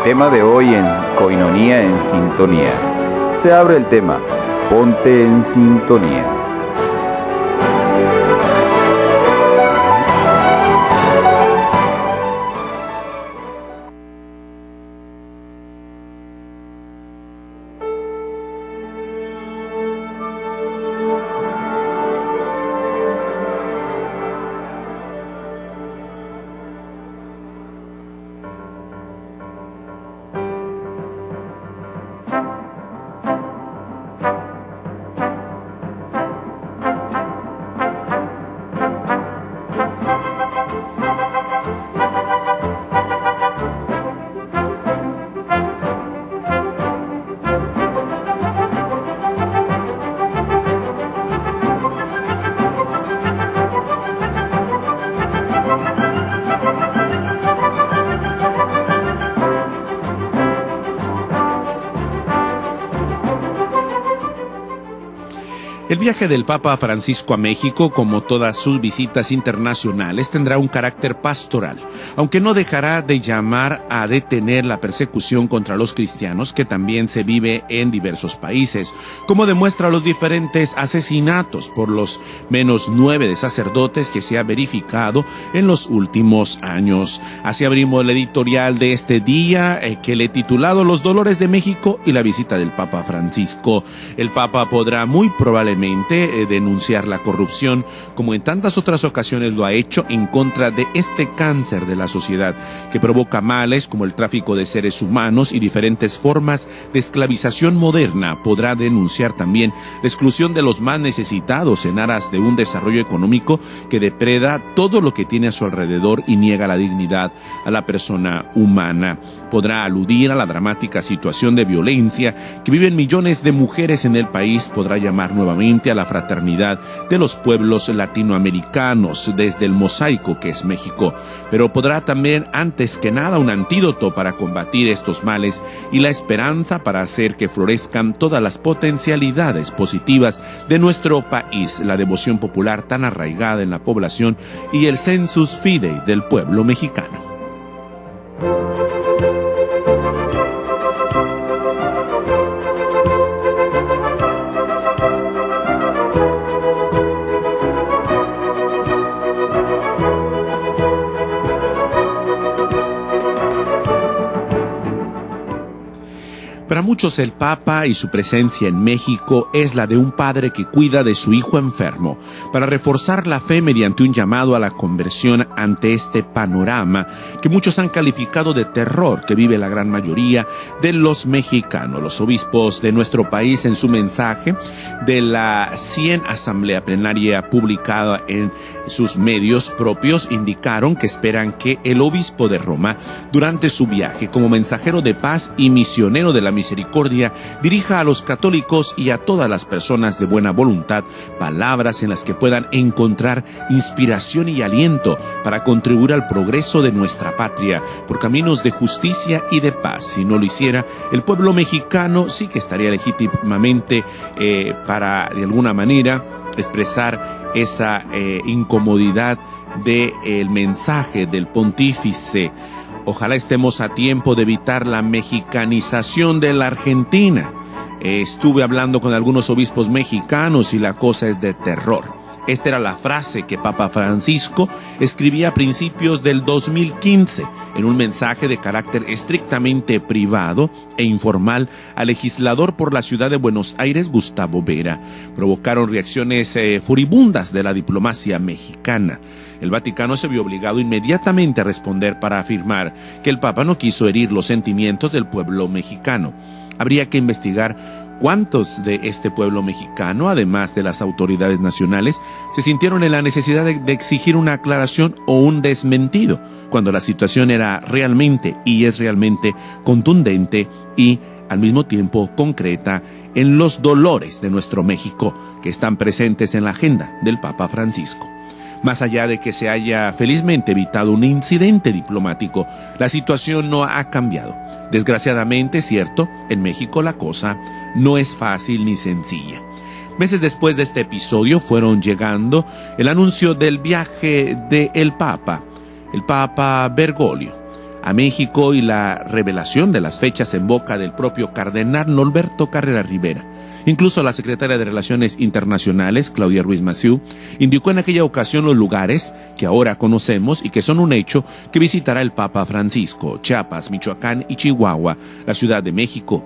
tema de hoy en Coinonía en Sintonía. Se abre el tema, ponte en sintonía. El viaje del Papa Francisco a México, como todas sus visitas internacionales, tendrá un carácter pastoral, aunque no dejará de llamar a detener la persecución contra los cristianos que también se vive en diversos países, como demuestra los diferentes asesinatos por los menos 9 de sacerdotes que se ha verificado en los últimos años. Así abrimos el editorial de este día, que le he titulado Los dolores de México y la visita del Papa Francisco. El Papa podrá muy probablemente denunciar la corrupción, como en tantas otras ocasiones lo ha hecho, en contra de este cáncer de la sociedad que provoca males como el tráfico de seres humanos y diferentes formas de esclavización moderna. Podrá denunciar también la exclusión de los más necesitados en aras de un desarrollo económico que depreda todo lo que tiene a su alrededor y niega la dignidad a la persona humana. Podrá aludir a la dramática situación de violencia que viven millones de mujeres en el país. Podrá llamar nuevamente a la fraternidad de los pueblos latinoamericanos desde el mosaico que es México, pero podrá también, antes que nada, un antídoto para combatir estos males y la esperanza para hacer que florezcan todas las potencialidades positivas de nuestro país, la devoción popular tan arraigada en la población y el sensus fidei del pueblo mexicano. Para muchos el Papa y su presencia en México es la de un padre que cuida de su hijo enfermo, para reforzar la fe mediante un llamado a la conversión ante este panorama que muchos han calificado de terror que vive la gran mayoría de los mexicanos. Los obispos de nuestro país, en su mensaje de la 100 Asamblea Plenaria publicada en sus medios propios, indicaron que esperan que el obispo de Roma, durante su viaje como mensajero de paz y misionero de la misericordia, dirija a los católicos y a todas las personas de buena voluntad palabras en las que puedan encontrar inspiración y aliento para contribuir al progreso de nuestra patria por caminos de justicia y de paz. Si no lo hiciera, el pueblo mexicano sí que estaría legítimamente para, de alguna manera, expresar esa incomodidad del mensaje del pontífice. Ojalá estemos a tiempo de evitar la mexicanización de la Argentina. Estuve hablando con algunos obispos mexicanos y la cosa es de terror. Esta era la frase que Papa Francisco escribía a principios del 2015 en un mensaje de carácter estrictamente privado e informal al legislador por la ciudad de Buenos Aires, Gustavo Vera. Provocaron reacciones furibundas de la diplomacia mexicana. El Vaticano se vio obligado inmediatamente a responder para afirmar que el Papa no quiso herir los sentimientos del pueblo mexicano. Habría que investigar cuántos de este pueblo mexicano, además de las autoridades nacionales, se sintieron en la necesidad de exigir una aclaración o un desmentido, cuando la situación era realmente y es realmente contundente y al mismo tiempo concreta en los dolores de nuestro México que están presentes en la agenda del Papa Francisco. Más allá de que se haya felizmente evitado un incidente diplomático, la situación no ha cambiado. Desgraciadamente, cierto, en México la cosa no es fácil ni sencilla. Meses después de este episodio fueron llegando el anuncio del viaje del Papa, el Papa Bergoglio, a México y la revelación de las fechas en boca del propio cardenal Norberto Carrera Rivera. Incluso la secretaria de Relaciones Internacionales, Claudia Ruiz Massieu, indicó en aquella ocasión los lugares que ahora conocemos y que son un hecho que visitará el Papa Francisco: Chiapas, Michoacán y Chihuahua, la Ciudad de México.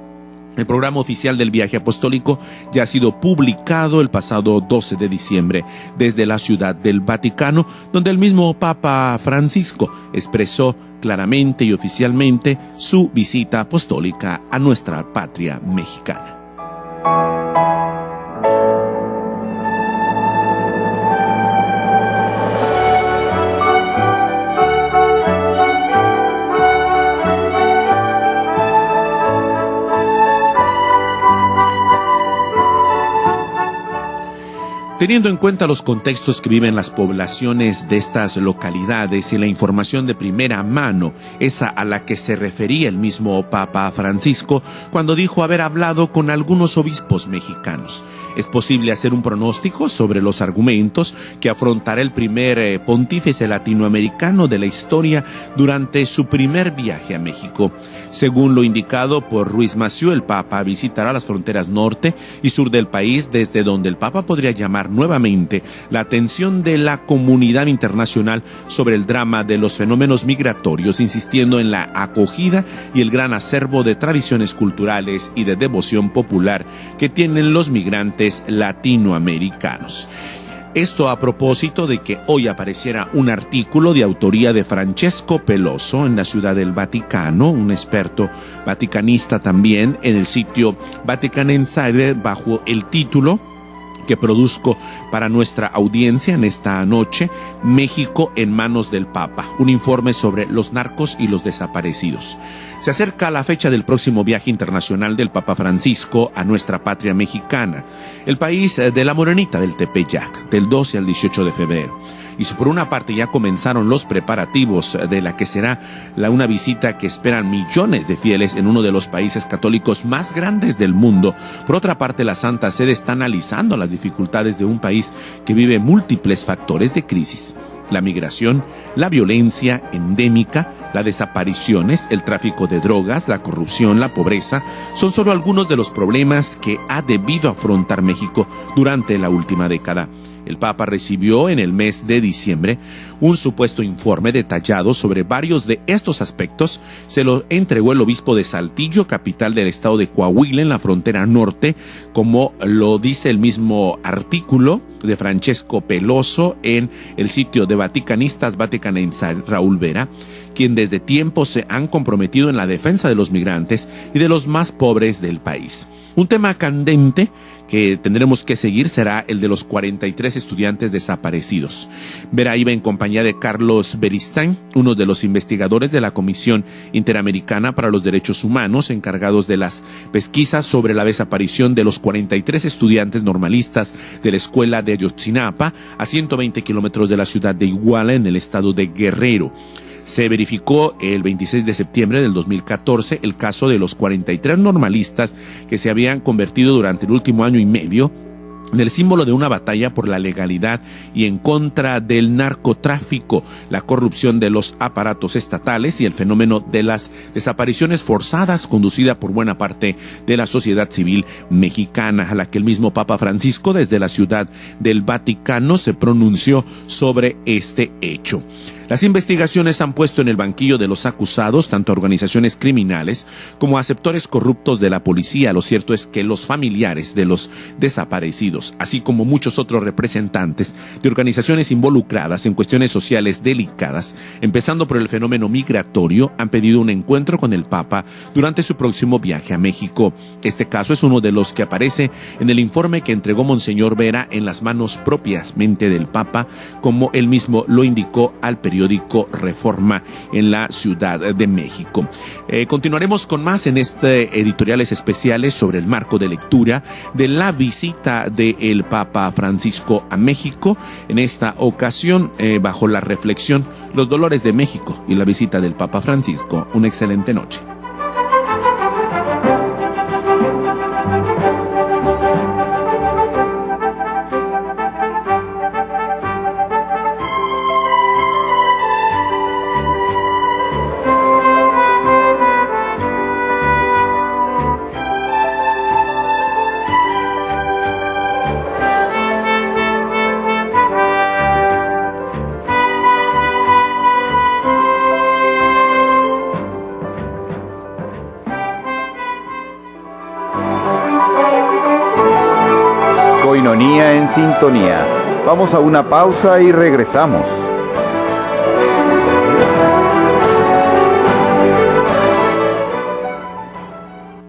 El programa oficial del viaje apostólico ya ha sido publicado el pasado 12 de diciembre desde la Ciudad del Vaticano, donde el mismo Papa Francisco expresó claramente y oficialmente su visita apostólica a nuestra patria mexicana. Teniendo en cuenta los contextos que viven las poblaciones de estas localidades y la información de primera mano, esa a la que se refería el mismo Papa Francisco cuando dijo haber hablado con algunos obispos mexicanos, es posible hacer un pronóstico sobre los argumentos que afrontará el primer pontífice latinoamericano de la historia durante su primer viaje a México. Según lo indicado por Ruiz Massieu, el Papa visitará las fronteras norte y sur del país, desde donde el Papa podría llamar nuevamente la atención de la comunidad internacional sobre el drama de los fenómenos migratorios, insistiendo en la acogida y el gran acervo de tradiciones culturales y de devoción popular que tienen los migrantes latinoamericanos. Esto a propósito de que hoy apareciera un artículo de autoría de Francesco Peloso en la Ciudad del Vaticano, un experto vaticanista también, en el sitio Vatican Insider, bajo el título que produzco para nuestra audiencia en esta noche: México en manos del Papa, un informe sobre los narcos y los desaparecidos. Se acerca la fecha del próximo viaje internacional del Papa Francisco a nuestra patria mexicana, el país de la Morenita del Tepeyac, del 12 al 18 de febrero. Y si por una parte ya comenzaron los preparativos de la que será una visita que esperan millones de fieles en uno de los países católicos más grandes del mundo, por otra parte la Santa Sede está analizando las dificultades de un país que vive múltiples factores de crisis: la migración, la violencia endémica, las desapariciones, el tráfico de drogas, la corrupción, la pobreza. Son solo algunos de los problemas que ha debido afrontar México durante la última década. El Papa recibió en el mes de diciembre un supuesto informe detallado sobre varios de estos aspectos. Se lo entregó el obispo de Saltillo, capital del estado de Coahuila, en la frontera norte, como lo dice el mismo artículo de Francesco Peloso en el sitio de vaticanistas Vatican Insider, Raúl Vera, quien desde tiempo se han comprometido en la defensa de los migrantes y de los más pobres del país. Un tema candente que tendremos que seguir será el de los 43 estudiantes desaparecidos. Vera iba en compañía de Carlos Beristain, uno de los investigadores de la Comisión Interamericana para los Derechos Humanos, encargados de las pesquisas sobre la desaparición de los 43 estudiantes normalistas de la escuela de Ayotzinapa, a 120 kilómetros de la ciudad de Iguala, en el estado de Guerrero. Se verificó el 26 de septiembre del 2014 el caso de los 43 normalistas que se habían convertido durante el último año y medio en el símbolo de una batalla por la legalidad y en contra del narcotráfico, la corrupción de los aparatos estatales y el fenómeno de las desapariciones forzadas conducida por buena parte de la sociedad civil mexicana, a la que el mismo Papa Francisco desde la Ciudad del Vaticano se pronunció sobre este hecho. Las investigaciones han puesto en el banquillo de los acusados tanto a organizaciones criminales como a sectores corruptos de la policía. Lo cierto es que los familiares de los desaparecidos, así como muchos otros representantes de organizaciones involucradas en cuestiones sociales delicadas, empezando por el fenómeno migratorio, han pedido un encuentro con el Papa durante su próximo viaje a México. Este caso es uno de los que aparece en el informe que entregó Monseñor Vera en las manos propiamente del Papa, como él mismo lo indicó al periódico Reforma en la Ciudad de México. Continuaremos con más en editoriales especiales sobre el marco de lectura de la visita del Papa Francisco a México. En esta ocasión, bajo la reflexión, los dolores de México y la visita del Papa Francisco. Una excelente noche. Coinonía en sintonía. Vamos a una pausa y regresamos.